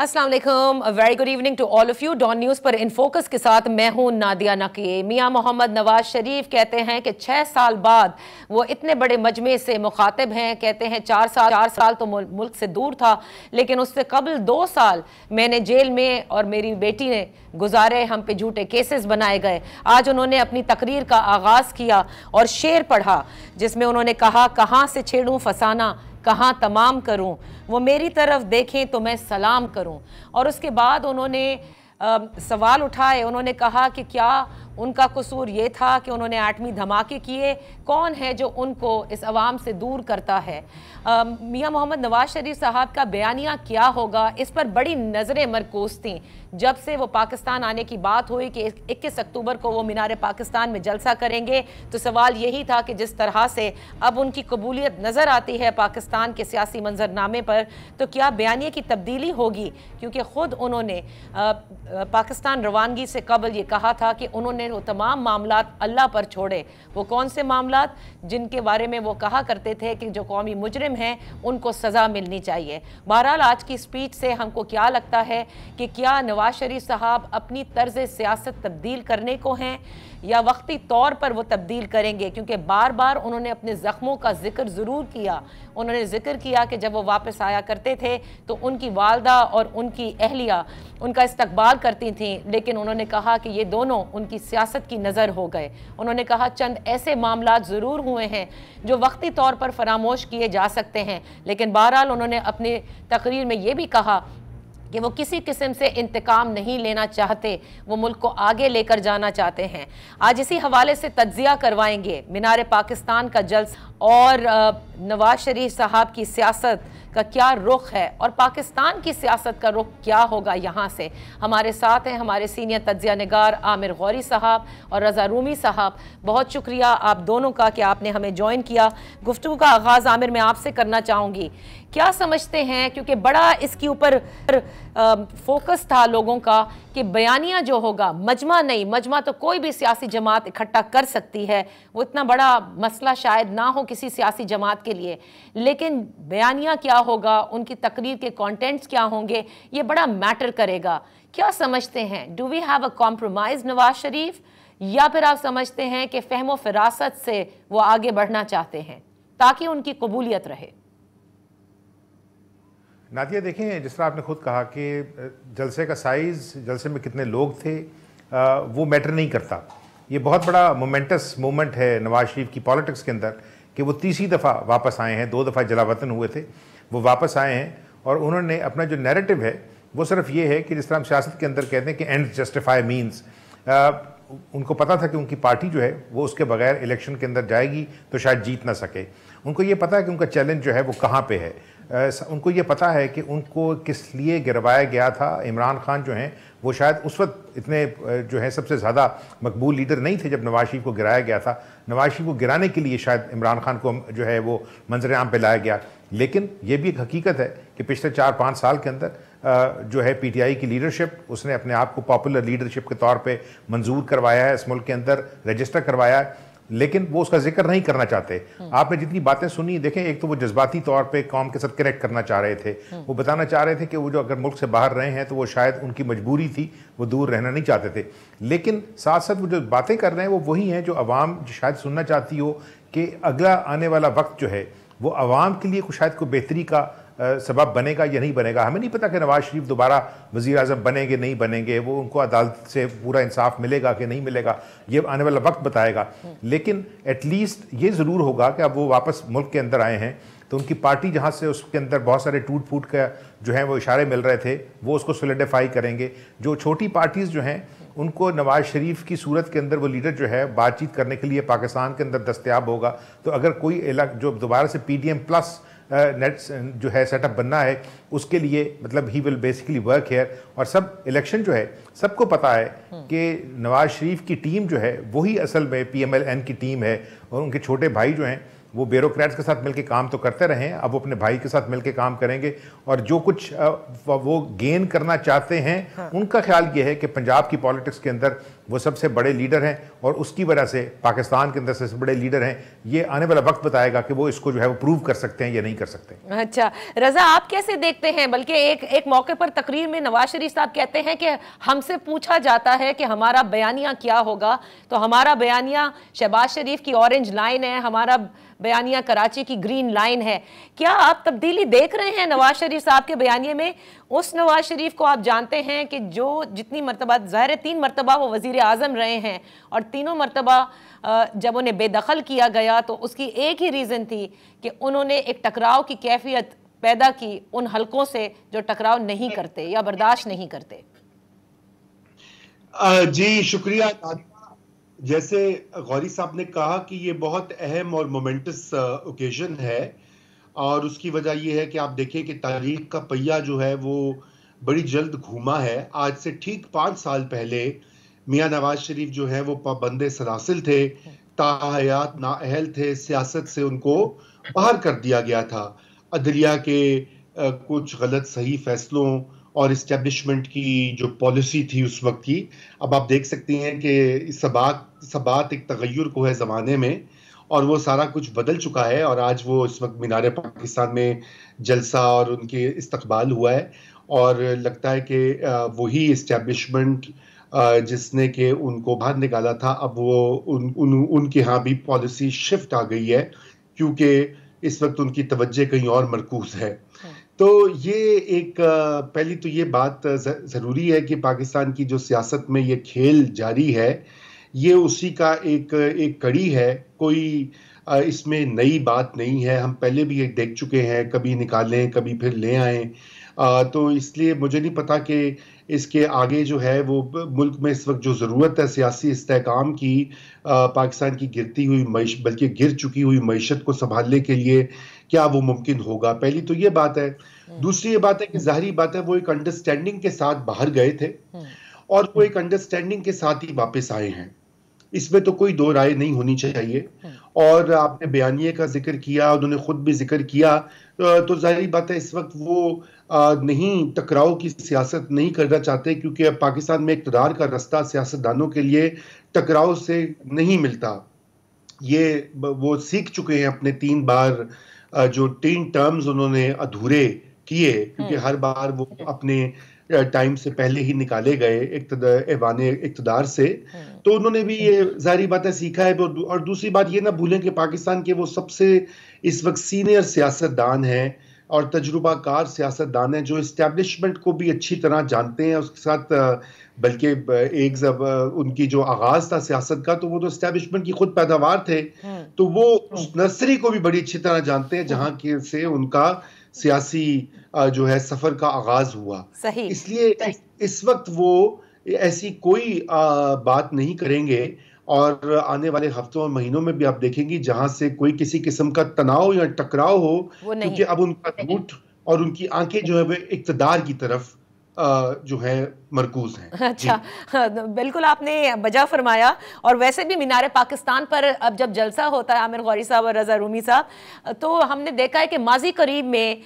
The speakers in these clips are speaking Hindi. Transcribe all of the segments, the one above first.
अस्सलाम वालेकुम, very good evening to all of you. Dawn News पर इन फोकस के साथ मैं हूं नादिया नकी। मियां मोहम्मद नवाज शरीफ कहते हैं कि 6 साल बाद वो इतने बड़े मजमे से मुखातिब हैं। कहते हैं 4 साल तो मुल्क से दूर था, लेकिन उससे कबल 2 साल मैंने जेल में और मेरी बेटी ने गुजारे, हम पे झूठे केसेस बनाए गए। आज उन्होंने अपनी तकरीर का आगाज़ किया और शेर पढ़ा जिसमें उन्होंने कहा, कहाँ से छेड़ूं फसाना, कहाँ तमाम करूं, वो मेरी तरफ देखें तो मैं सलाम करूं। और उसके बाद उन्होंने सवाल उठाए। उन्होंने कहा कि क्या उनका कसूर ये था कि उन्होंने एटमी धमाके किए? कौन है जो उनको इस अवाम से दूर करता है? मियां मोहम्मद नवाज शरीफ साहब का बयानिया क्या होगा, इस पर बड़ी नज़रें मरकूज थीं जब से वो पाकिस्तान आने की बात हुई कि 21 अक्टूबर को वो मीनार पाकिस्तान में जलसा करेंगे। तो सवाल यही था कि जिस तरह से अब उनकी कबूलियत नज़र आती है पाकिस्तान के सियासी मंजरनामे पर, तो क्या बयानिया की तब्दीली होगी? क्योंकि ख़ुद उन्होंने पाकिस्तान रवानगी से कबल ये कहा था कि उन्होंने वो तमाम मामलात अल्लाह पर छोड़े। वो कौन से मामलात जिनके बारे में वो कहा करते थे कि जो कौमी मुजरिम हैं उनको सज़ा मिलनी चाहिए। बहरहाल आज की स्पीच से हमको क्या लगता है कि क्या नवाज शरीफ साहब अपनी तर्ज सियासत तब्दील करने को हैं या वक्ती तौर पर वो तब्दील करेंगे? क्योंकि बार बार उन्होंने अपने ज़ख्मों का जिक्र ज़रूर किया। उन्होंने जिक्र किया कि जब वो वापस आया करते थे तो उनकी वालदा और उनकी अहलिया उनका इस्तकबाल करती थीं, लेकिन उन्होंने कहा कि ये दोनों उनकी सियासत की नज़र हो गए। उन्होंने कहा चंद ऐसे मामलात ज़रूर हुए हैं जो वक्ती तौर पर फरामोश किए जा सकते हैं, लेकिन बहरहाल उन्होंने अपनी तकरीर में ये भी कहा कि वो किसी किस्म से इंतकाम नहीं लेना चाहते, वो मुल्क को आगे लेकर जाना चाहते हैं। आज इसी हवाले से तज्जिया करवाएंगे मीनार पाकिस्तान का जल्सा और नवाज शरीफ साहब की सियासत का क्या रुख है और पाकिस्तान की सियासत का रुख क्या होगा। यहाँ से हमारे साथ हैं हमारे सीनियर तज्जिया निगार आमिर गौरी साहब और रज़ा रूमी साहब। बहुत शुक्रिया आप दोनों का कि आपने हमें ज्वाइन किया। गुफ्तगू का आगाज़ आमिर मैं आपसे करना चाहूँगी, क्या समझते हैं, क्योंकि बड़ा इसके ऊपर फोकस था लोगों का कि बयानिया जो होगा, मजमा नहीं, मजमा तो कोई भी सियासी जमात इकट्ठा कर सकती है, वो इतना बड़ा मसला शायद ना हो किसी सियासी जमात के लिए, लेकिन बयानिया क्या होगा, उनकी तकरीर के कंटेंट्स क्या होंगे, ये बड़ा मैटर करेगा। क्या समझते हैं, do we have a compromise Nawaz Sharif, या फिर आप समझते हैं कि फहमो फिरासत से वो आगे बढ़ना चाहते हैं ताकि उनकी कबूलियत रहे? नादिया, देखें, जिस तरह आपने खुद कहा कि जलसे का साइज़, जलसे में कितने लोग थे, वो मैटर नहीं करता। ये बहुत बड़ा मोमेंटस मोमेंट है नवाज शरीफ की पॉलिटिक्स के अंदर कि वो तीसरी दफ़ा वापस आए हैं। 2 दफ़ा जलावतन हुए थे, वो वापस आए हैं और उन्होंने अपना जो नैरेटिव है वो सिर्फ ये है कि जिस तरह हम सियासत के अंदर कहते हैं कि एंड जस्टिफाई मीन्स, उनको पता था कि उनकी पार्टी जो है वो उसके बगैर इलेक्शन के अंदर जाएगी तो शायद जीत ना सके। उनको ये पता है कि उनका चैलेंज जो है वो कहाँ पे है। उनको ये पता है कि उनको किस लिए गिरवाया गया था। इमरान खान जो हैं वो शायद उस वक्त इतने जो है सबसे ज़्यादा मकबूल लीडर नहीं थे जब नवाज शरीफ को गिराया गया था। नवाज शरीफ को गिराने के लिए शायद इमरान खान को जो है वो मंजर आम पे लाया गया। लेकिन ये भी एक हकीकत है कि पिछले 4-5 साल के अंदर जो है पीटीआई की लीडरशिप, उसने अपने आप को पॉपुलर लीडरशिप के तौर पे मंजूर करवाया है, इस मुल्क के अंदर रजिस्टर करवाया है, लेकिन वो उसका जिक्र नहीं करना चाहते। आपने जितनी बातें सुनी, देखें, एक तो वो जज्बाती तौर पे कौम के साथ कनेक्ट करना चाह रहे थे। वो बताना चाह रहे थे कि वो जो अगर मुल्क से बाहर रहे हैं तो वो शायद उनकी मजबूरी थी, वो दूर रहना नहीं चाहते थे। लेकिन साथ साथ वो जो बातें कर रहे हैं वो वही हैं जो अवाम शायद सुनना चाहती हो कि अगला आने वाला वक्त जो है वो अवाम के लिए शायद कोई बेहतरी का सबब बनेगा या नहीं बनेगा। हमें नहीं पता कि नवाज शरीफ दोबारा वज़ीर आज़म बनेंगे नहीं बनेंगे, वो उनको अदालत से पूरा इंसाफ मिलेगा कि नहीं मिलेगा, ये आने वाला वक्त बताएगा। लेकिन एटलीस्ट ये ज़रूर होगा कि अब वो वापस मुल्क के अंदर आए हैं तो उनकी पार्टी जहाँ से उसके अंदर बहुत सारे टूट फूट का जो है वो इशारे मिल रहे थे वो उसको सोलिडिफाई करेंगे। जो छोटी पार्टीज़ जो हैं उनको नवाज शरीफ की सूरत के अंदर वो लीडर जो है बातचीत करने के लिए पाकिस्तान के अंदर दस्तयाब होगा। तो अगर कोई जो दोबारा से PDM प्लस नेट जो है सेटअप बनना है उसके लिए मतलब he will basically work here. और सब इलेक्शन जो है सबको पता है कि नवाज शरीफ की टीम जो है वही असल में PMLN की टीम है और उनके छोटे भाई जो हैं वो ब्यूरोक्रेट्स के साथ मिलकर काम तो करते रहे हैं, अब वो अपने भाई के साथ मिलकर काम करेंगे और जो कुछ वो गेन करना चाहते हैं उनका ख्याल ये है कि पंजाब की पॉलिटिक्स के अंदर वो सबसे बड़े लीडर हैं और उसकी वजह से पाकिस्तान के अंदर सबसे बड़े लीडर हैं। ये आने वाला वक्त बताएगा कि वो इसको जो है वो प्रूव कर सकते हैं या नहीं कर सकते। अच्छा रजा, आप कैसे देखते हैं? बल्कि एक मौके पर तकरीर में नवाज शरीफ साहब कहते हैं कि हमसे पूछा जाता है कि हमारा बयानिया क्या होगा, तो हमारा बयानिया शहबाज शरीफ की ऑरेंज लाइन है, हमारा बयानिया कराची की ग्रीन लाइन है। क्या आप तब्दीली देख रहे हैं नवाज शरीफ साहब के बयानिए में? उस नवाज शरीफ को आप जानते हैं कि जो जितनी मरतबा, ज़ाहिर 3 मरतबा वो वज़ीर आज़म रहे हैं और तीनों मरतबा जब उन्हें बेदखल किया गया तो उसकी एक ही रीज़न थी कि उन्होंने एक टकराव की कैफियत पैदा की उन हलकों से जो टकराव नहीं करते या बर्दाश्त नहीं करते। जी शुक्रिया। जैसे गौरी साहब ने कहा कि ये बहुत अहम और मोमेंटस ओकेजन है और उसकी वजह ये है कि आप देखें कि तारीख का पहिया जो है वो बड़ी जल्द घूमा है। आज से ठीक 5 साल पहले मियां नवाज शरीफ जो है वो पाबंदे सरासिल थे, ताहयात नाअहल थे, सियासत से उनको बाहर कर दिया गया था। अदलिया के कुछ गलत सही फैसलों और इस्टेब्लिशमेंट की जो पॉलिसी थी उस वक्त की, अब आप देख सकती हैं कि सबात एक तगय्युर को है ज़माने में और वो सारा कुछ बदल चुका है और आज वो इस वक्त मीनार पाकिस्तान में जलसा और उनके इस्तकबाल हुआ है और लगता है कि वही इस्टेब्लिशमेंट जिसने कि उनको बाहर निकाला था, अब वो उनके यहाँ भी पॉलिसी शिफ्ट आ गई है क्योंकि इस वक्त उनकी तवज्जो कहीं और मरकूज है। तो ये एक पहली तो ये बात ज़रूरी है कि पाकिस्तान की जो सियासत में ये खेल जारी है ये उसी का एक कड़ी है, कोई इसमें नई बात नहीं है। हम पहले भी ये देख चुके हैं, कभी निकालें कभी फिर ले आएं। तो इसलिए मुझे नहीं पता कि इसके आगे जो है वो मुल्क में इस वक्त जो ज़रूरत है सियासी इस्तेहकाम की, पाकिस्तान की गिरती हुई बल्कि गिर चुकी हुई मईशत को संभालने के लिए क्या वो मुमकिन होगा। पहली तो ये बात है। दूसरी ये बात है कि जाहिर बात है वो एक अंडरस्टैंडिंग के साथ बाहर गए थे और वो एक अंडरस्टैंडिंग के साथ ही वापस आए हैं, इसमें तो कोई दो राय नहीं होनी चाहिए। और आपने बयानिए का जिक्र किया, उन्होंने खुद भी जिक्र किया, तो जाहिर बात है इस वक्त वो नहीं टकराव की सियासत नहीं करना चाहते क्योंकि पाकिस्तान में इक़्तिदार का रास्ता सियासतदानों के लिए टकराव से नहीं मिलता। ये वो सीख चुके हैं अपने 3 बार जो 3 टर्म्स उन्होंने अधूरे किए, क्योंकि हर बार वो अपने टाइम से पहले ही निकाले गए ऐवान इक़्तिदार से। तो उन्होंने भी ये जाहिर बात है सीखा है। और दूसरी बात ये ना भूलें कि पाकिस्तान के वो सबसे इस वक्त सीनियर सियासतदान हैं और तजुर्बाकार सियासतदान हैं जो इस्टेब्लिशमेंट को भी अच्छी तरह जानते हैं। उसके साथ बल्कि एक जब उनकी जो आगाज था सियासत का तो वो तो इस्टेब्लिशमेंट की खुद पैदावार थे, तो वो उस नर्सरी को भी बड़ी अच्छी तरह जानते हैं जहां के से उनका सियासी जो है सफर का आगाज हुआ। इसलिए इस वक्त वो ऐसी कोई बात नहीं करेंगे और आने वाले हफ्तों और महीनों में भी आप देखेंगी जहां से कोई किसी किस्म का तनाव या टकराव हो, क्योंकि अब उनका रूट और उनकी आंखें जो है वो इक़्तिदार की तरफ जो है मरकूज हैं। अच्छा, बिल्कुल आपने बजा फरमाया। और वैसे भी मीनार पाकिस्तान पर अब जब जलसा होता है आमिर गौरी साहब और रजा रूमी साहब, तो हमने देखा है कि माजी करीब में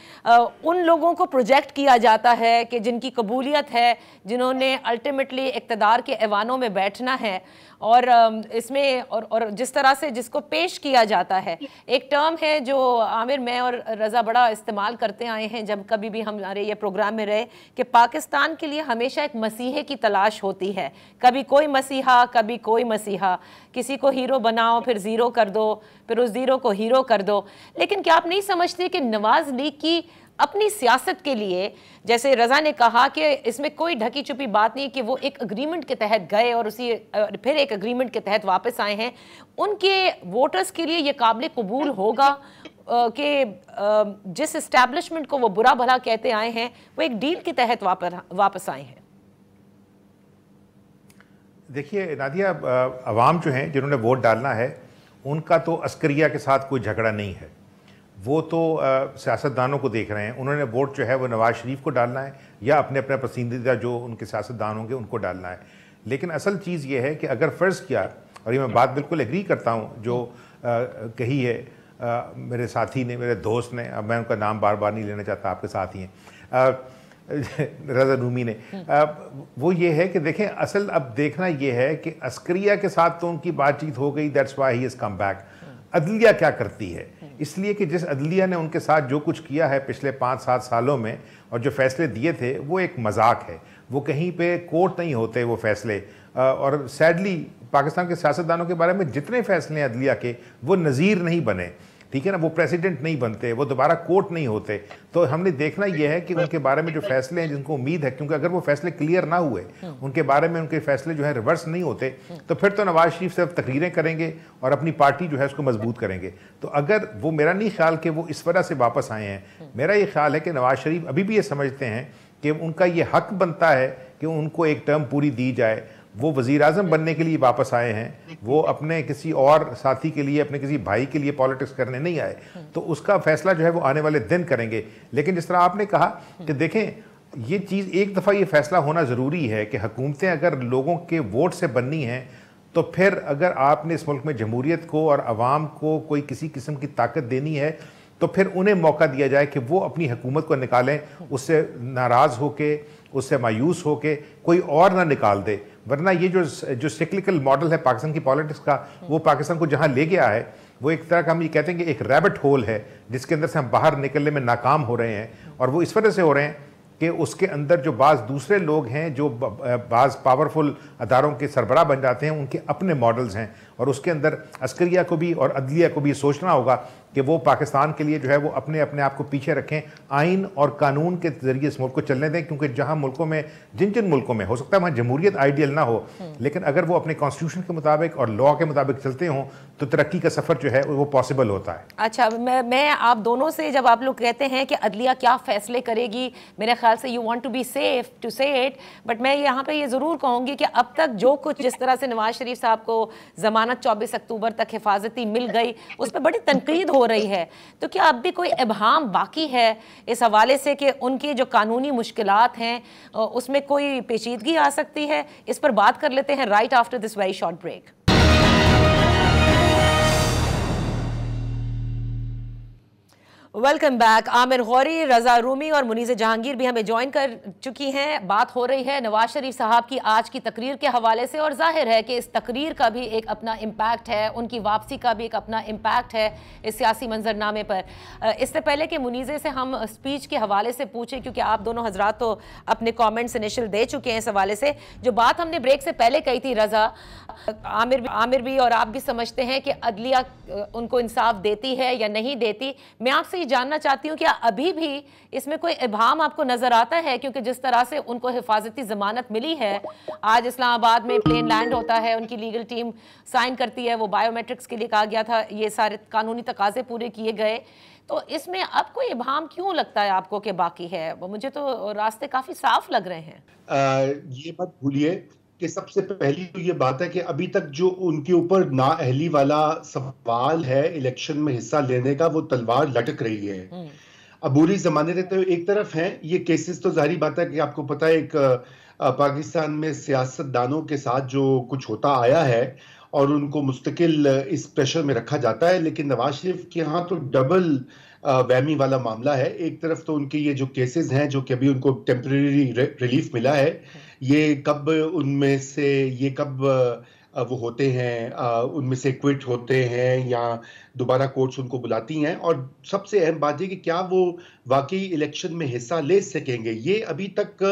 उन लोगों को प्रोजेक्ट किया जाता है कि जिनकी कबूलियत है, जिन्होंने अल्टीमेटली इक़्तिदार के ऐवानों में बैठना है। और इसमें और जिस तरह से जिसको पेश किया जाता है, एक टर्म है जो आमिर मैं और रजा बड़ा इस्तेमाल करते आए हैं जब कभी भी हमारे ये प्रोग्राम में रहे, कि पाकिस्तान के लिए हमेशा एक मसीहे की तलाश होती है। कभी कोई मसीहा कभी कोई मसीहा, किसी को हीरो बनाओ फिर ज़ीरो कर दो, फिर उस ज़ीरो को हीरो कर दो। लेकिन क्या आप नहीं समझते कि नवाज लीग की अपनी सियासत के लिए, जैसे रजा ने कहा कि इसमें कोई ढकी छुपी बात नहीं कि वो एक एग्रीमेंट के तहत गए और उसी फिर एक एग्रीमेंट के तहत वापस आए हैं, उनके वोटर्स के लिए ये काबिल कबूल होगा कि जिस इस्टेब्लिशमेंट को वो बुरा भला कहते आए हैं वो एक डील के तहत वापस आए हैं? देखिए नादिया, अवाम जो हैं जिन्होंने वोट डालना है उनका तो अस्करिया के साथ कोई झगड़ा नहीं है। वो तो सियासतदानों को देख रहे हैं। उन्होंने वोट जो है वो नवाज शरीफ को डालना है या अपने अपने पसंदीदा जो उनके सियासतदान होंगे उनको डालना है। लेकिन असल चीज़ ये है कि अगर फ़र्ज़ किया, और ये मैं बात बिल्कुल एग्री करता हूँ जो कही है, मेरे साथी ने, मेरे दोस्त ने, अब मैं उनका नाम बार बार नहीं लेना चाहता, आपके साथ ही हैं, रज़ा रूमी ने, वो ये है कि देखें असल अब देखना ये है कि अस्करिया के साथ तो उनकी बातचीत हो गई, that's why he is come back. अदलिया क्या करती है? इसलिए कि जिस अदलिया ने उनके साथ जो कुछ किया है पिछले 5-7 सालों में और जो फैसले दिए थे वो एक मजाक है, वो कहीं पे कोर्ट नहीं होते वो फैसले। और सैडली पाकिस्तान के सियासतदानों के बारे में जितने फैसले हैं अदलिया के, वो नज़ीर नहीं बने, ठीक है ना, वो प्रेसिडेंट नहीं बनते, वो दोबारा कोर्ट नहीं होते। तो हमने देखना यह है कि उनके बारे में जो फैसले हैं जिनको उम्मीद है, क्योंकि अगर वो फैसले क्लियर ना हुए, उनके बारे में उनके फैसले जो है रिवर्स नहीं होते, तो फिर तो नवाज शरीफ सिर्फ तकरीरें करेंगे और अपनी पार्टी जो है उसको मजबूत करेंगे। तो अगर वो, मेरा नहीं ख्याल कि वो इस वजह से वापस आए हैं, मेरा ये ख्याल है कि नवाज शरीफ अभी भी ये समझते हैं कि उनका ये हक बनता है कि उनको एक टर्म पूरी दी जाए। वो वज़ीर आज़म बनने के लिए वापस आए हैं, वो अपने किसी और साथी के लिए, अपने किसी भाई के लिए पॉलिटिक्स करने नहीं आए। तो उसका फैसला जो है वो आने वाले दिन करेंगे। लेकिन जिस तरह आपने कहा कि देखें, ये चीज़ एक दफ़ा ये फैसला होना ज़रूरी है कि हुकूमतें अगर लोगों के वोट से बननी हैं, तो फिर अगर आपने इस मुल्क में जमहूरियत को और अवाम को कोई किसी किस्म की ताकत देनी है, तो फिर उन्हें मौका दिया जाए कि वो अपनी हुकूमत को निकालें, उससे नाराज़ होके, उससे मायूस होके कोई और ना निकाल दे। वरना ये जो सिक्लिकल मॉडल है पाकिस्तान की पॉलिटिक्स का, वो पाकिस्तान को जहाँ ले गया है, वो एक तरह का हम ये कहते हैं कि एक रैबिट होल है जिसके अंदर से हम बाहर निकलने में नाकाम हो रहे हैं। और वो इस वजह से हो रहे हैं कि उसके अंदर जो बाज़ दूसरे लोग हैं, जो बाज़ पावरफुल अदारों के सरबराह बन जाते हैं, उनके अपने मॉडल्स हैं। और उसके अंदर अस्करिया को भी और अदलिया को भी सोचना होगा कि वो पाकिस्तान के लिए जो है वो अपने आप को पीछे रखें, आइन और कानून के ज़रिए इस मुल्क को चलने दें। क्योंकि जहाँ मुल्कों में, जिन मुल्कों में हो सकता है वहाँ जमहूरियत आइडियल ना हो, लेकिन अगर वो अपने कॉन्स्टिट्यूशन के मुताबिक और लॉ के मुताबिक चलते हों, तो तरक्की का सफ़र जो है वो पॉसिबल होता है। अच्छा, मैं आप दोनों से, जब आप लोग कहते हैं कि अदलिया क्या फ़ैसले करेगी, मेरे ख्याल से you want to be safe to say it, but मैं यहाँ पे ये ज़रूर कहूँगी कि अब तक जो कुछ, जिस तरह से नवाज शरीफ साहब को ज़मानत 24 अक्टूबर तक हिफाजती मिल गई, उस पर बड़ी तनकीद हो रही है। तो क्या अब भी कोई इबहाम बाकी है इस हवाले से कि उनकी जो कानूनी मुश्किलात हैं उसमें कोई पेचीदगी आ सकती है? इस पर बात कर लेते हैं right after this very short break. Welcome back. Aamir Ghauri, Raza Rumi और मुनीज़ जहांगीर भी हमें ज्वाइन कर चुकी हैं। बात हो रही है नवाज शरीफ साहब की आज की तकरीर के हवाले से, और जाहिर है कि इस तकरीर का भी एक अपना इम्पैक्ट है, उनकी वापसी का भी एक अपना इम्पैक्ट है इस सियासी मंजरनामे पर। इससे पहले कि मुनीज़े से हम स्पीच के हवाले से पूछें, क्योंकि आप दोनों हजरात तो अपने कॉमेंट्स इनिशियल दे चुके हैं इस हवाले से, जो बात हमने ब्रेक से पहले कही थी, रज़ा, आमिर भी और आप भी समझते हैं कि अदलिया उनको इंसाफ देती है या नहीं देती। मैं आपसे जानना चाहती हूं कि अभी भी इसमें कोई इबहाम आपको नजर आता है? क्योंकि जिस तरह से उनको हिफाजती जमानत मिली है, आज इस्लामाबाद में प्लेन लैंड होता है, उनकी लीगल टीम साइन करती है, वो बायोमेट्रिक्स के लिए कहा गया था, ये सारे कानूनी तकाजे पूरे किए गए, तो इसमें अब कोई इबहाम क्यों लगता है आपको कि बाकी है? वो मुझे तो रास्ते काफी साफ लग रहे हैं। ये मत भूलिए कि सबसे पहली तो ये बात है कि अभी तक जो उनके ऊपर नाअहली वाला सवाल है इलेक्शन में हिस्सा लेने का, वो तलवार लटक रही है। अबूरी जमाने तो एक तरफ हैं ये केसेस, तो जाहिर बात है कि आपको पता है एक पाकिस्तान में सियासतदानों के साथ जो कुछ होता आया है और उनको मुस्तकिल इस प्रेशर में रखा जाता है। लेकिन नवाज शरीफ के यहाँ तो डबल वहमी वाला मामला है। एक तरफ तो उनके ये जो केसेस हैं, जो कि अभी उनको टेम्परेरी रिलीफ मिला है, ये कब उनमें से ये कब वो होते हैं, उनमें से क्विट होते हैं या दोबारा कोर्ट्स उनको बुलाती हैं। और सबसे अहम बात है कि क्या वो वाकई इलेक्शन में हिस्सा ले सकेंगे, ये अभी तक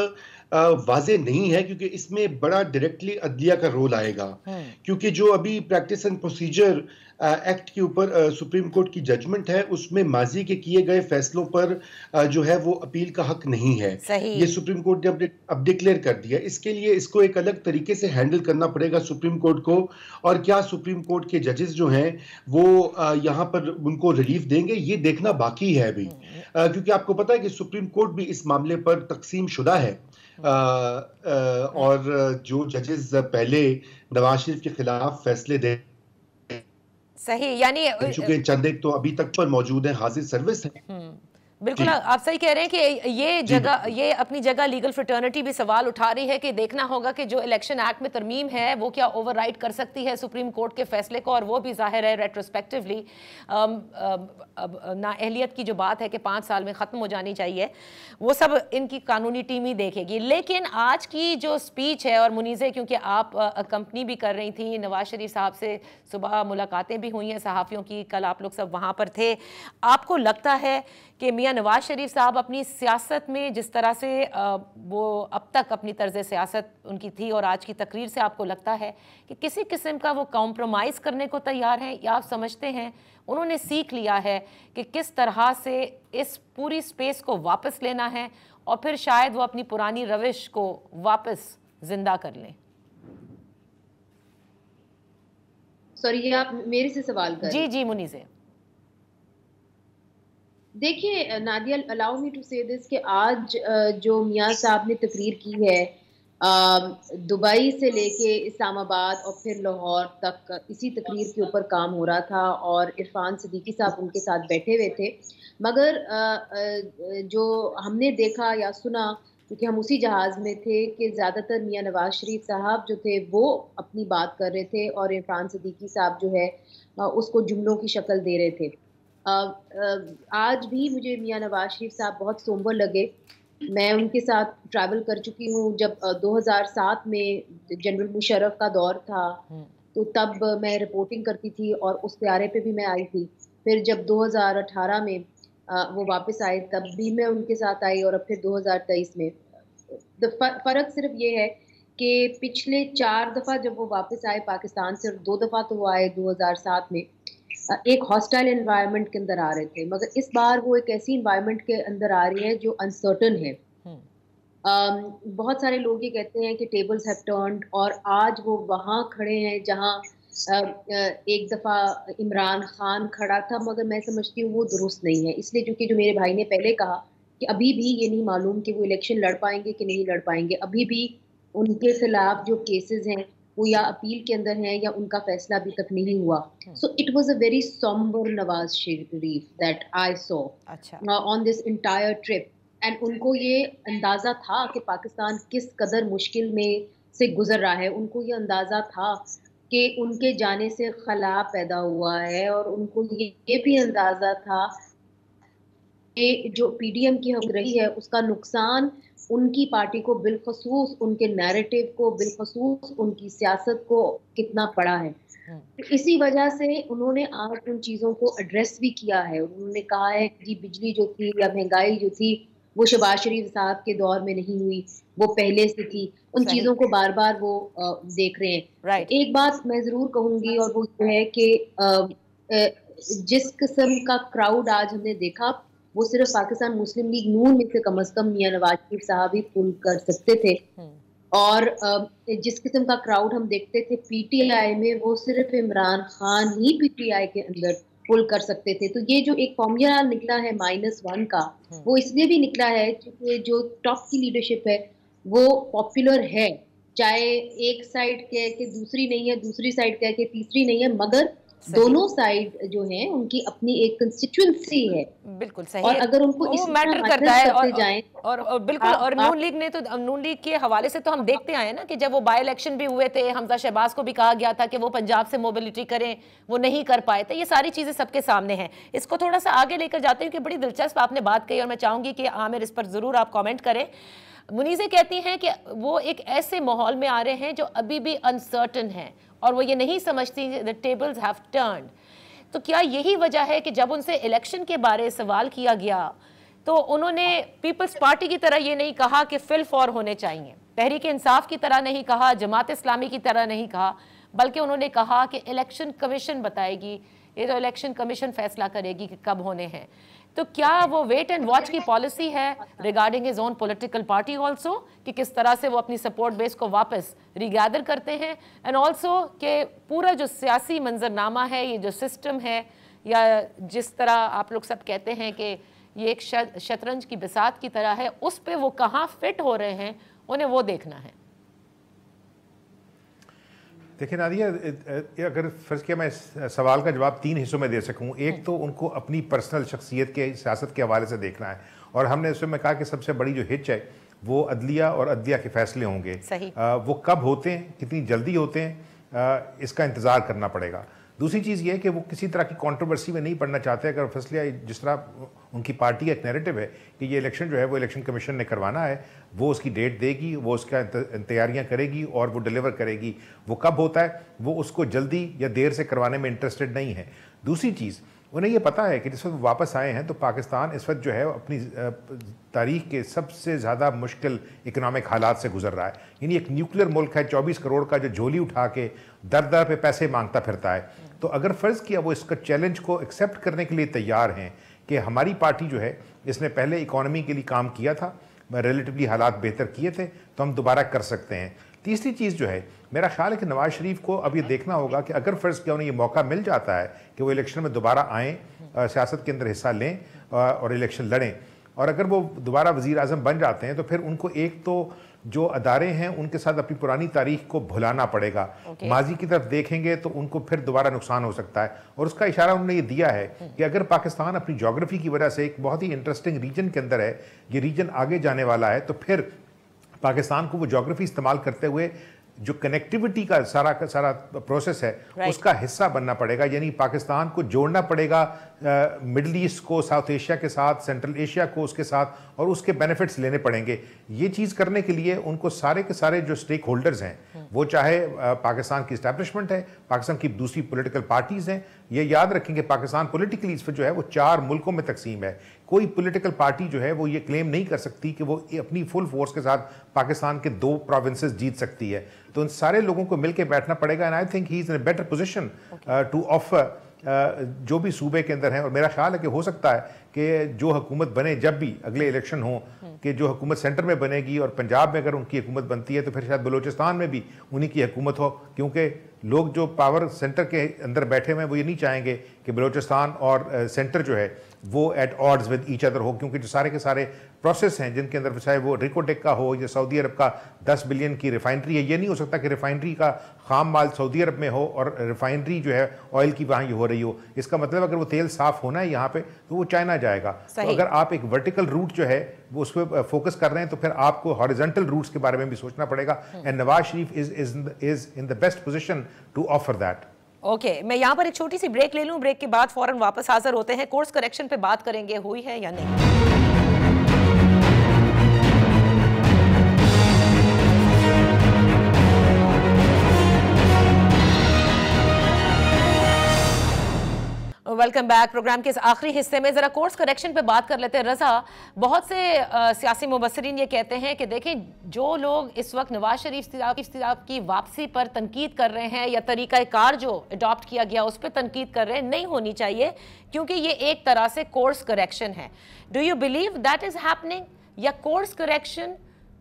वाजे नहीं है, क्योंकि इसमें बड़ा डायरेक्टली अदलिया का रोल आएगा। क्योंकि जो अभी प्रैक्टिस एंड प्रोसीजर एक्ट के ऊपर सुप्रीम कोर्ट की जजमेंट है, उसमें माजी के किए गए फैसलों पर जो है वो अपील का हक नहीं है। ये सुप्रीम कोर्ट ने अब डिक्लेयर कर दिया। इसके लिए इसको एक अलग तरीके से हैंडल करना पड़ेगा सुप्रीम कोर्ट को। और क्या सुप्रीम कोर्ट के जजेस जो हैं वो यहाँ पर उनको रिलीफ देंगे, ये देखना बाकी है अभी। क्योंकि आपको पता है कि सुप्रीम कोर्ट भी इस मामले पर तकसीम शुदा है। और जो जजेस पहले नवाज शरीफ के खिलाफ फैसले दे सही, यानी चुके चंद एक तो अभी तक पर मौजूद है, हाजिर सर्विस है। बिल्कुल आप सही कह रहे हैं कि ये अपनी जगह लीगल फ्रेटर्निटी भी सवाल उठा रही है कि देखना होगा कि जो इलेक्शन एक्ट में तरमीम है वो क्या ओवरराइड कर सकती है सुप्रीम कोर्ट के फैसले को, और वो भी जाहिर है रेट्रोस्पेक्टिवली नाअहलियत की जो बात है कि 5 साल में ख़त्म हो जानी चाहिए, वो सब इनकी कानूनी टीम ही देखेगी। लेकिन आज की जो स्पीच है, और मुनीज़े क्योंकि आप कंपनी भी कर रही थी नवाज शरीफ साहब से, सुबह मुलाकातें भी हुई हैं सहाफ़ियों की, कल आप लोग सब वहाँ पर थे, आपको लगता है कि मियां नवाज शरीफ साहब अपनी सियासत में जिस तरह से वो अब तक अपनी तर्ज सियासत उनकी थी, और आज की तकरीर से आपको लगता है कि किसी किस्म का वो कॉम्प्रोमाइज़ करने को तैयार हैं, या आप समझते हैं उन्होंने सीख लिया है कि किस तरह से इस पूरी स्पेस को वापस लेना है और फिर शायद वो अपनी पुरानी रविश को वापस जिंदा कर लें? सॉरी, ये आप मेरे से सवाल कर? जी जी मुनीज़े। देखिए नादिया, अलाउ मी टू से दिस कि आज जो मियां साहब ने तकरीर की है दुबई से लेके इस्लामाबाद और फिर लाहौर तक, इसी तकरीर के ऊपर काम हो रहा था और इरफान सिद्दीकी साहब उनके साथ बैठे हुए थे। मगर जो हमने देखा या सुना, क्योंकि हम उसी जहाज़ में थे, कि ज़्यादातर मियां नवाज शरीफ साहब जो थे वो अपनी बात कर रहे थे और इरफान सिद्दीकी साहब जो है उसको जुमलों की शक्ल दे रहे थे। आज भी मुझे मियां नवाज शरीफ साहब बहुत सोम्बर लगे। मैं उनके साथ ट्रैवल कर चुकी हूँ। जब 2007 में जनरल मुशर्रफ का दौर था तो तब मैं रिपोर्टिंग करती थी और उस त्यारे पे भी मैं आई थी। फिर जब 2018 में वो वापस आए तब भी मैं उनके साथ आई, और अब फिर 2023 में। फ़र्क सिर्फ ये है कि पिछले 4 दफ़ा जब वो वापस आए पाकिस्तान से, और 2 दफ़ा तो वो आए 2007 में, एक हॉस्टाइल एनवायरनमेंट के अंदर आ रहे थे, मगर इस बार वो एक ऐसी एनवायरनमेंट के अंदर आ रही है जो अनसर्टन है। बहुत सारे लोग ये कहते हैं कि टेबल्स हैव टर्न्ड, और आज वो वहाँ खड़े हैं जहाँ एक दफ़ा इमरान खान खड़ा था, मगर मैं समझती हूँ वो दुरुस्त नहीं है। इसलिए क्योंकि जो मेरे भाई ने पहले कहा कि अभी भी ये नहीं मालूम कि वो इलेक्शन लड़ पाएंगे कि नहीं लड़ पाएंगे, अभी भी उनके खिलाफ जो केसेस हैं वो या अपील के अंदर हैं या उनका फैसला अभी तक नहीं हुआ। So it was a very somber Nawaz Sharif that I saw on this entire trip, and उनको ये अंदाजा था कि पाकिस्तान किस कदर मुश्किल में से गुजर रहा है। उनको ये अंदाजा था कि उनके जाने से खला पैदा हुआ है, और उनको ये भी अंदाजा था कि जो पीडीएम की हम रही है उसका नुकसान उनकी पार्टी को, बिलखसूस उनके नैरेटिव को, बिलखसूस उनकी सियासत को कितना पड़ा है। इसी वजह से उन्होंने आज उन चीज़ों को एड्रेस भी किया है। उन्होंने कहा है कि जी बिजली जो थी या महंगाई जो थी वो शहबाज शरीफ साहब के दौर में नहीं हुई, वो पहले से थी। उन चीज़ों को बार बार वो देख रहे हैं। एक बात मैं ज़रूर कहूँगी, और वो ये है कि जिस किस्म का क्राउड आज हमने देखा, वो सिर्फ पाकिस्तान मुस्लिम लीग नून में से कम अज कम मियां नवाज शरीफ साहब ही पुल कर सकते थे, और जिस किस्म का क्राउड हम देखते थे पीटीआई में, वो सिर्फ इमरान खान ही पीटीआई के अंदर पुल कर सकते थे। तो ये जो एक फॉर्मूला निकला है -1 का, वो इसलिए भी निकला है क्योंकि जो टॉप की लीडरशिप है वो पॉपुलर है, चाहे एक साइड कहे कि दूसरी नहीं है, दूसरी साइड कहे कि तीसरी नहीं है, मगर दोनों साइड जो हैं उनकी अपनी एक कंस्टिट्यूएंसी है। बिल्कुल सही। और अगर उनको वो मैटर करता है, और बिल्कुल, और नून लीग ने तो, नून लीग के हवाले से तो हम देखते आए ना कि जब वो बाय इलेक्शन भी हुए थे, हमजा शहबाज को भी कहा गया था कि वो पंजाब से मोबिलिटी करें, वो नहीं कर पाए थे। ये सारी चीजें सबके सामने हैं। इसको थोड़ा सा आगे लेकर जाते हैं कि बड़ी दिलचस्प आपने बात कही, और मैं चाहूंगी कि आमिर इस पर जरूर आप कॉमेंट करें। मुनीज़े कहती हैं कि वो एक ऐसे माहौल में आ रहे हैं जो अभी भी अनसर्टन है, और वो ये नहीं समझती द टेबल्स हैव टर्न्ड। तो क्या यही वजह है कि जब उनसे इलेक्शन के बारे सवाल किया गया तो उन्होंने पीपल्स पार्टी की तरह ये नहीं कहा कि फिल फॉर होने चाहिए, तहरीक इंसाफ की तरह नहीं कहा, जमात इस्लामी की तरह नहीं कहा, बल्कि उन्होंने कहा कि इलेक्शन कमीशन बताएगी, ये तो इलेक्शन कमीशन फैसला करेगी कि कब होने हैं। तो क्या वो वेट एंड वॉच की पॉलिसी है regarding his own political party also, कि किस तरह से वो अपनी सपोर्ट बेस को वापस रिगैदर करते हैं, एंड ऑल्सो कि पूरा जो सियासी मंजरनामा है, ये जो सिस्टम है, या जिस तरह आप लोग सब कहते हैं कि ये एक शतरंज की बिसात की तरह है, उस पे वो कहाँ फिट हो रहे हैं, उन्हें वो देखना है। देखिए नादिया, अगर फ़र्ज़ किया मैं इस सवाल का जवाब 3 हिस्सों में दे सकूं। एक तो उनको अपनी पर्सनल शख्सियत के सियासत के हवाले से देखना है, और हमने उसमें कहा कि सबसे बड़ी जो हिच है वो अदलिया और अदलिया के फैसले होंगे। वो कब होते हैं, कितनी जल्दी होते हैं, इसका इंतज़ार करना पड़ेगा। दूसरी चीज़ ये है कि वो किसी तरह की कंट्रोवर्सी में नहीं पड़ना चाहते। अगर फैसला जिस तरह उनकी पार्टी का एक नैरेटिव है कि ये इलेक्शन जो है वो इलेक्शन कमीशन ने करवाना है, वो उसकी डेट देगी, वो उसका तैयारियां करेगी और वो डिलीवर करेगी। वो कब होता है, वो उसको जल्दी या देर से करवाने में इंटरेस्टेड नहीं है। दूसरी चीज़, उन्हें ये पता है कि जिस वक्त वापस आए हैं तो पाकिस्तान इस वक्त जो है अपनी तारीख के सबसे ज़्यादा मुश्किल इकनॉमिक हालात से गुजर रहा है। यानी एक न्यूक्लियर मुल्क है, 24 करोड़ का जो झोली उठा के दर दर पे पैसे मांगता फिरता है। तो अगर फ़र्ज़ किया वो इसका चैलेंज को एक्सेप्ट करने के लिए तैयार हैं कि हमारी पार्टी जो है इसने पहले इकॉनमी के लिए काम किया था, रिलेटिवली हालात बेहतर किए थे, तो हम दोबारा कर सकते हैं। तीसरी चीज़ जो है, मेरा ख्याल है कि नवाज़ शरीफ को अब ये देखना होगा कि अगर फ़र्ज़ किया उन्हें ये मौका मिल जाता है कि वो इलेक्शन में दोबारा आएँ, सियासत के अंदर हिस्सा लें और इलेक्शन लड़ें, और अगर वो दोबारा वज़ीर आज़म बन जाते हैं तो फिर उनको एक तो जो अदारे हैं उनके साथ अपनी पुरानी तारीख को भुलाना पड़ेगा। माजी की तरफ देखेंगे तो उनको फिर दोबारा नुकसान हो सकता है। और उसका इशारा उन्होंने ये दिया है कि अगर पाकिस्तान अपनी जोग्राफी की वजह से एक बहुत ही इंटरेस्टिंग रीजन के अंदर है, ये रीजन आगे जाने वाला है, तो फिर पाकिस्तान को वो जोग्राफी इस्तेमाल करते हुए जो कनेक्टिविटी का सारा प्रोसेस है उसका हिस्सा बनना पड़ेगा। यानी पाकिस्तान को जोड़ना पड़ेगा मिडल ईस्ट को साउथ एशिया के साथ, सेंट्रल एशिया को उसके साथ, और उसके बेनिफिट्स लेने पड़ेंगे। ये चीज़ करने के लिए उनको सारे के सारे जो स्टेक होल्डर्स हैं, वो चाहे पाकिस्तान की इस्टेब्लिशमेंट है, पाकिस्तान की दूसरी पॉलिटिकल पार्टीज़ हैं, ये याद रखें कि पाकिस्तान पॉलिटिकली इस पर जो है वो 4 मुल्कों में तकसीम है। कोई पॉलिटिकल पार्टी जो है वो ये क्लेम नहीं कर सकती कि वो अपनी फुल फोर्स के साथ पाकिस्तान के 2 प्रोविंसेस जीत सकती है। तो उन सारे लोगों को मिलकर बैठना पड़ेगा, and I think he is in a better position to offer जो भी सूबे के अंदर हैं। और मेरा ख्याल है कि हो सकता है कि जो हुकूमत बने, जब भी अगले इलेक्शन हो, कि जो हुकूमत सेंटर में बनेगी और पंजाब में अगर उनकी हुकूमत बनती है तो फिर शायद बलूचिस्तान में भी उन्हीं की हुकूमत हो, क्योंकि लोग जो पावर सेंटर के अंदर बैठे हुए हैं वो ये नहीं चाहेंगे कि बलूचिस्तान और सेंटर जो है वो at odds with each other हो, क्योंकि जो सारे के सारे प्रोसेस हैं जिनके अंदर चाहे वो रिकोटेक का हो या सऊदी अरब का 10 बिलियन की रिफाइनरी है, ये नहीं हो सकता कि रिफाइनरी का खाम माल सऊदी अरब में हो और रिफाइनरी जो है ऑयल की वहाँ हो रही हो। इसका मतलब अगर वो तेल साफ होना है यहाँ पे तो वो चाइना जाएगा। तो अगर आप एक वर्टिकल रूट जो है वो उस पर फोकस कर रहे हैं तो फिर आपको हॉरिजॉन्टल रूट्स के बारे में भी सोचना पड़ेगा, and Nawaz Sharif is in the best position to offer that. Okay, मैं यहाँ पर एक छोटी सी ब्रेक ले लूँ, ब्रेक के बाद फौरन वापस हाजिर होते हैं। कोर्स करेक्शन पे बात करेंगे, हुई है या नहीं। Welcome back. प्रोग्राम के इस आखिरी हिस्से में जरा कोर्स करेक्शन पे बात कर लेते हैं। रजा, बहुत से सियासी मुबस्सिरीन ये कहते हैं कि देखें, जो लोग इस वक्त नवाज शरीफ की वापसी पर तनकीद कर रहे हैं या तरीक़ाकार जो अडॉप्ट किया गया उस पर तनकीद कर रहे हैं, नहीं होनी चाहिए क्योंकि ये एक तरह से कोर्स करेक्शन है। Do you believe that is happening, या कोर्स करेक्शन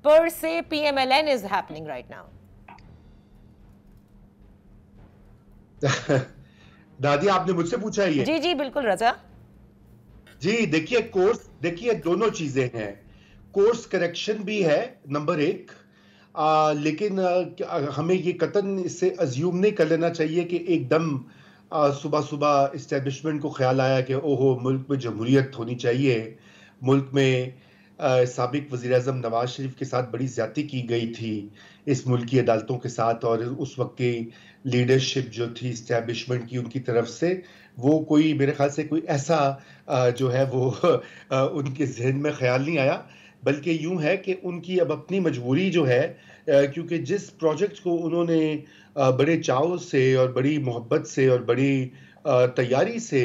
पर से PMLN is happening right now? दादी, आपने मुझसे पूछा है ये? जी जी बिल्कुल रजा जी। देखिए दोनों चीजें हैं। कोर्स करेक्शन भी है नंबर 1, लेकिन हमें ये कतन इससे अज्यूम नहीं कर लेना चाहिए कि एकदम सुबह सुबह इस्टेब्लिशमेंट को ख्याल आया कि ओहो मुल्क में जमहूरियत होनी चाहिए, मुल्क में साबिक वज़ीर आज़म नवाज शरीफ के साथ बड़ी ज़्यादती की गई थी इस मुल्क की अदालतों के साथ, और उस वक्त की लीडरशिप जो थी इस्टेब्लिशमेंट की उनकी तरफ से, वो कोई मेरे ख्याल से कोई ऐसा जो है वो उनके जहन में ख्याल नहीं आया, बल्कि यूं है कि उनकी अब अपनी मजबूरी जो है, क्योंकि जिस प्रोजेक्ट को उन्होंने बड़े चाव से और बड़ी मोहब्बत से और बड़ी तैयारी से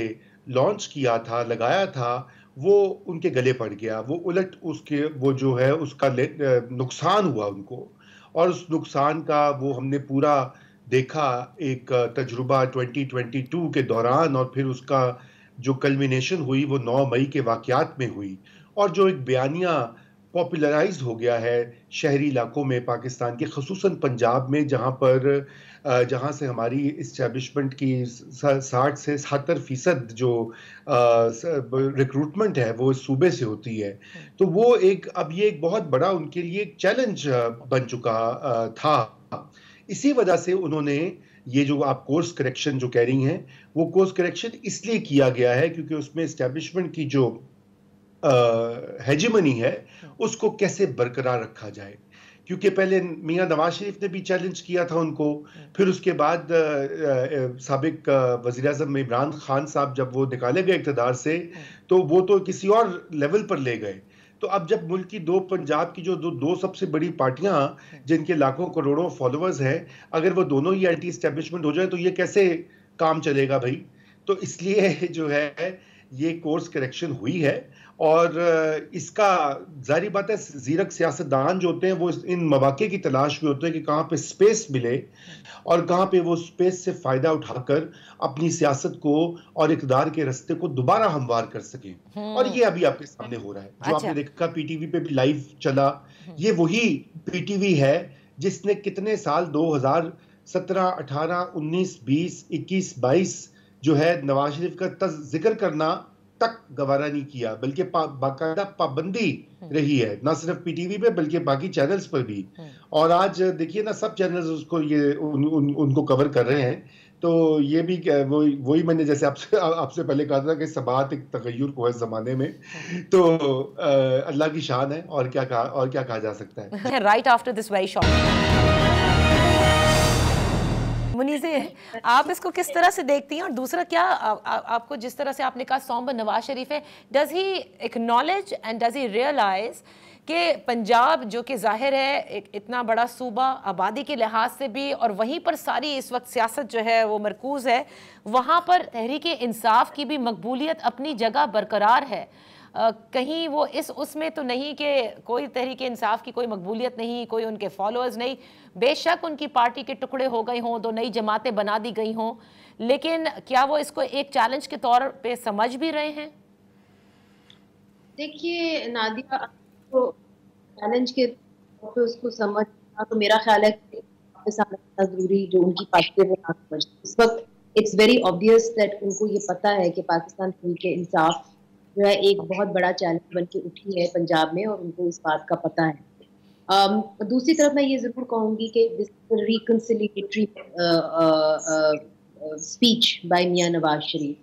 लॉन्च किया था, लगाया था, वो उनके गले पड़ गया। वो उलट उसके वो जो है उसका नुकसान हुआ उनको, और उस नुकसान का वो हमने पूरा देखा एक तजुर्बा 2022 के दौरान, और फिर उसका जो कल्मिनेशन हुई वो 9 मई के वाक़यात में हुई, और जो एक बयानिया पॉपुलराइज हो गया है शहरी इलाकों में पाकिस्तान के, ख़ुसूसन पंजाब में, जहाँ से हमारी इस्टेब्लिशमेंट की 60 से 77% जो रिक्रूटमेंट है वो इस सूबे से होती है। तो वो अब ये एक बहुत बड़ा उनके लिए एक चैलेंज बन चुका था। इसी वजह से उन्होंने ये जो आप कोर्स करेक्शन जो कह रही हैं, वो कोर्स करेक्शन इसलिए किया गया है क्योंकि उसमें एस्टेब्लिशमेंट की जो हेजिमनी है उसको कैसे बरकरार रखा जाए। क्योंकि पहले मियां नवाज शरीफ ने भी चैलेंज किया था उनको, फिर उसके बाद साबिक वजीर आज़म इमरान खान साहब जब वो निकाले गए इक़्तिदार से तो वो तो किसी और लेवल पर ले गए। तो अब जब मुल्क की दो पंजाब की जो दो सबसे बड़ी पार्टियां जिनके लाखों करोड़ों फॉलोअर्स हैं, अगर वो दोनों ही एंटी एस्टेब्लिशमेंट हो जाए तो ये कैसे काम चलेगा भाई। तो इसलिए जो है ये कोर्स करेक्शन हुई है और इसका जारी बात है ज़ीरक सियासतदान जो होते हैं वो इन मौके की तलाश में होते हैं कि कहाँ पे स्पेस मिले और कहाँ पे वो स्पेस से फ़ायदा उठाकर अपनी सियासत को और इक़्तिदार के रास्ते को दोबारा हमवार कर सकें। और ये अभी आपके सामने हो रहा है। जो आपने देखा पीटीवी पे भी लाइव चला, ये वही पीटीवी है जिसने कितने साल 2017, 18, 19, 20, 21, 22 जो है नवाज शरीफ का जिक्र करना तक गवारा नहीं किया, बल्कि बाकायदा पाबंदी रही है, ना सिर्फ पीटीवी पे बल्कि बाकी चैनल्स पर भी। और आज देखिए ना सब चैनल्स उसको ये उनको कवर कर रहे हैं। तो ये भी वही मैंने जैसे आपसे पहले कहा था कि सबात एक तगय्युर को है ज़माने में, तो अल्लाह की शान है और क्या कहा जा सकता है। Right after this very short Muneeza, आप इसको किस तरह से देखती हैं? और दूसरा क्या आपको जिस तरह से आपने कहा सौंब नवाज शरीफ है, does he acknowledge and does he realise कि पंजाब जो कि जाहिर है एक इतना बड़ा सूबा आबादी के लिहाज से भी और वहीं पर सारी इस वक्त सियासत जो है वो मरकूज़ है, वहाँ पर तहरीक इंसाफ की भी मकबूलियत अपनी जगह बरकरार है। कहीं वो उसमें तो नहीं कि कोई तहरीक इंसाफ की कोई मकबूलियत नहीं, कोई उनके फॉलोअर्स नहीं, बेशक उनकी पार्टी के टुकड़े हो गए हों, दो नई जमातें बना दी गई हों, लेकिन क्या वो इसको एक चैलेंज के तौर पे समझ भी रहे हैं? देखिए नादिया, तो चैलेंज के तौर पे उसको समझना तो मेरा ख्याल है कि जरूरी जो उनकी पार्टी है इस वक्त इट्स वेरी ऑब्वियस दैट उनको ये पता है कि पाकिस्तान तहरीक इंसाफ जो है एक बहुत बड़ा चैलेंज बन के उठी है पंजाब में और उनको इस बात का पता है। दूसरी तरफ मैं ये जरूर कहूंगी कि this reconciliatory speech by Mian Nawaz Sharif,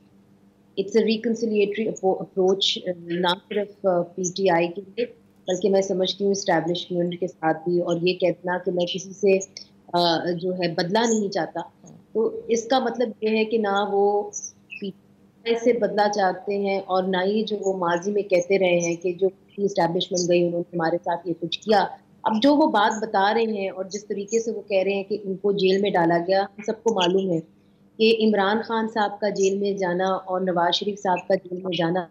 it's a reconciliatory approach ना सिर्फ पीटीआई के लिए बल्कि मैं समझती हूँ इस्टेब्लिशमेंट के साथ भी। और ये कहना कि मैं किसी से जो है बदला नहीं चाहता, तो इसका मतलब ये है कि ना वो से बदला चाहते हैं और ना ही जो वो माजी में कहते रहे हैं कि जो इस्टेब्लिशमेंट गई उन्होंने हमारे साथ ये कुछ किया। अब जो वो बात बता रहे हैं और जिस तरीके से वो कह रहे हैं कि उनको जेल में डाला गया, हम सबको मालूम है कि इमरान खान साहब का जेल में जाना और नवाज शरीफ साहब का जेल में जाना,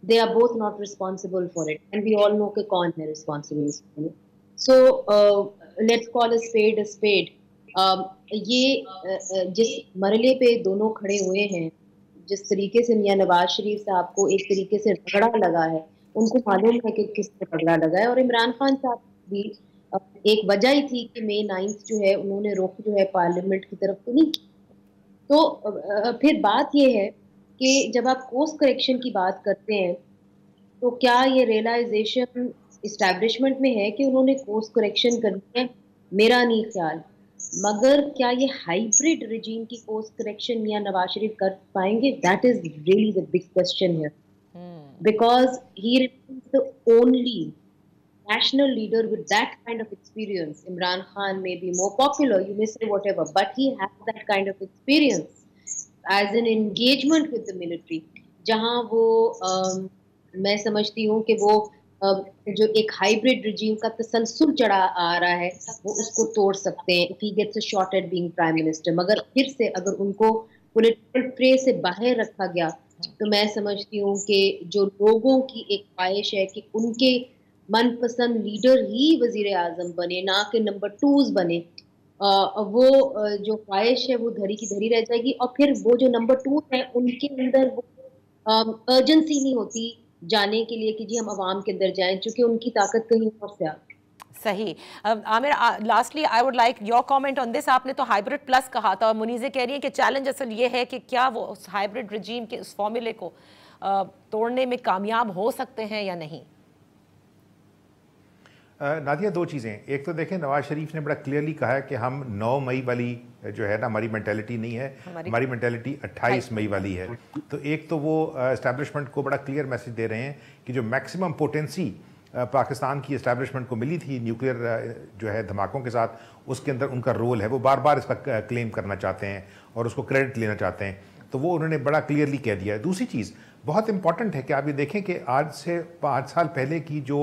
they are both not responsible for it and we all know कि कौन है responsible. So let's call a spade. ये जिस मरले पे दोनों खड़े हुए हैं, जिस तरीके से मियां नवाज शरीफ साहब को एक तरीके से रगड़ा लगा है, उनको मालूम है कि किससे रगड़ा लगा है। और इमरान खान साहब भी एक वजह ही थी कि May 9 जो है उन्होंने रुख जो है पार्लियामेंट की तरफ तो नहीं की। तो फिर बात यह है कि जब आप कोर्स करेक्शन की बात करते हैं तो क्या ये रियलाइजेशन इस्टेब्लिशमेंट में है कि उन्होंने कोर्स करेक्शन करनी है? मेरा नहीं ख्याल। मगर क्या ये हाइब्रिड रिजीम की कोर्स करेक्शन मियां नवाज शरीफ कर पाएंगे? That is really the big question here, because he remains the only national leader with that kind of experience. Imran Khan may be more popular, you may say whatever, but he has that kind of experience as an engagement with the military, जहाँ वो मैं समझती हूँ कि वो जो एक हाइब्रिड रिजीम का तसलसल चढ़ा आ रहा है वो उसको तोड़ सकते हैं if he gets a shot at being prime minister। मगर फिर से अगर उनको पॉलिटिकल फ्रे से बाहर रखा गया तो मैं समझती हूँ कि जो लोगों की एक ख्वाहिश है कि उनके मनपसंद लीडर ही वजीर आजम बने, ना कि नंबर 2s बने, वो जो ख्वाहिश है वो धरी की धरी रह जाएगी। और फिर वो जो नंबर 2 है उनके अंदर वो अर्जेंसी नहीं होती जाने के लिए कि जी हम अवाम के अंदर जाएं, क्योंकि उनकी ताकत कहीं और से आती। सही। Aamir, lastly I would like your comment on this. आपने तो हाइब्रिड प्लस कहा था और मुनीज़े कह रही है कि चैलेंज असल ये है कि क्या वो उस हाइब्रिड रिजीम के उस फॉर्मूले को तोड़ने में कामयाब हो सकते हैं या नहीं? नादिया, दो चीज़ें। एक तो देखें, नवाज शरीफ ने बड़ा क्लियरली कहा है कि हम 9 मई वाली जो है ना, हमारी मेंटालिटी नहीं है, हमारी मेंटालिटी 28 मई वाली है। तो एक तो वो एस्टैब्लिशमेंट को बड़ा क्लियर मैसेज दे रहे हैं कि जो मैक्सिमम पोटेंसी पाकिस्तान की एस्टैब्लिशमेंट को मिली थी न्यूक्लियर जो है धमाकों के साथ, उसके अंदर उनका रोल है, वो बार बार इसका क्लेम करना चाहते हैं और उसको क्रेडिट लेना चाहते हैं। तो वो उन्होंने बड़ा क्लियरली कह दिया है। दूसरी चीज़ बहुत इंपॉर्टेंट है कि आप ये देखें कि आज से 5 साल पहले की जो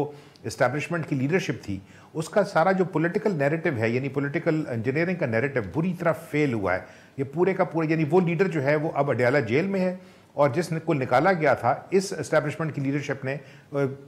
इस्टेब्लिशमेंट की लीडरशिप थी, उसका सारा जो पॉलिटिकल नैरेटिव है, यानी पॉलिटिकल इंजीनियरिंग का नैरेटिव बुरी तरह फेल हुआ है। ये पूरे का पूरा, यानी वो लीडर जो है वो अब अडयाला जेल में है, और जिसको निकाला गया था, इस एस्टेब्लिशमेंट की लीडरशिप ने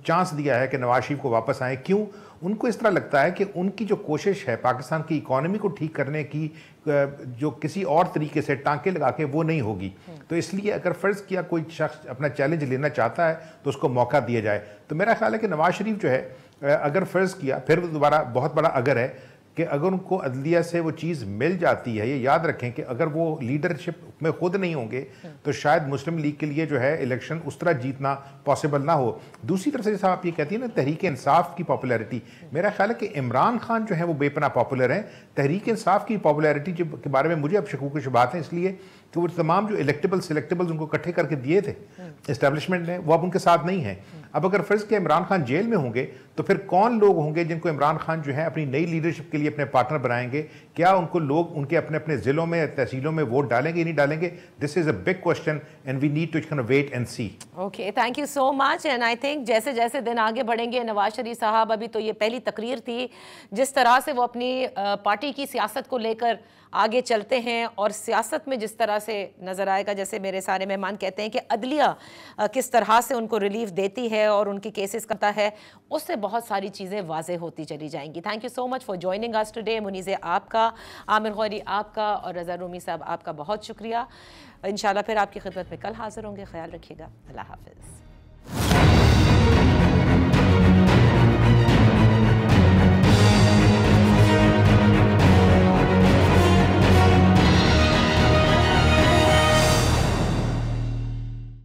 चांस दिया है कि नवाज शरीफ को वापस आए। क्यों? उनको इस तरह लगता है कि उनकी जो कोशिश है पाकिस्तान की इकॉनमी को ठीक करने की, जो किसी और तरीके से टांके लगा के, वो नहीं होगी। तो इसलिए अगर फ़र्ज़ किया कोई शख्स अपना चैलेंज लेना चाहता है तो उसको मौका दिया जाए। तो मेरा ख्याल है कि नवाज शरीफ जो है, अगर फ़र्ज़ किया, फिर दोबारा बहुत बड़ा अगर है कि अगर उनको अदलिया से वो चीज़ मिल जाती है, ये याद रखें कि अगर वो लीडरशिप में खुद नहीं होंगे तो शायद मुस्लिम लीग के लिए जो है इलेक्शन उस तरह जीतना पॉसिबल ना हो। दूसरी तरफ से जैसा आप ये कहती हैं ना, तहरीक इंसाफ की पॉपुलैरिटी, मेरा ख्याल है कि इमरान खान जो है वो बेपना पॉपुलर हैं। तहरीक इंसाफ की पॉपुलैरिटी के बारे में मुझे अब शकूक शुबात हैं, इसलिए कि वो तमाम जो सिलेक्टेबल्स उनको इकट्ठे करके दिए थे इस्टेब्लिशमेंट ने, वो अब उनके साथ नहीं है। अब अगर फ़र्ज़ के इमरान खान जेल में होंगे तो फिर कौन लोग होंगे जिनको इमरान खान जो है अपनी नई लीडरशिप के लिए अपने पार्टनर बनाएंगे? क्या उनको लोग उनके अपने अपने ज़िलों में, तहसीलों में वोट डालेंगे, नहीं डालेंगे? This is a big question and we need to wait and see. Okay, thank you so much. And I think जैसे जैसे दिन आगे बढ़ेंगे, नवाज शरीफ साहब, अभी तो ये पहली तकरीर थी, जिस तरह से वो अपनी पार्टी की सियासत को लेकर आगे चलते हैं और सियासत में जिस तरह से नज़र आएगा, जैसे मेरे सारे मेहमान कहते हैं कि अदलिया किस तरह से उनको रिलीफ देती है और उनकी केसेस करता है, उससे बहुत सारी चीज़ें वाज़ेह होती चली जाएंगी। Thank you so much for joining us today. Muneeza आपका, आमिर गौरी आपका, और रज़ा रूमी साहब आपका बहुत शुक्रिया। इंशाल्लाह फिर आपकी खिदमत में कल हाजिर होंगे। ख्याल रखिएगा। अल्लाह हाफ़िज़।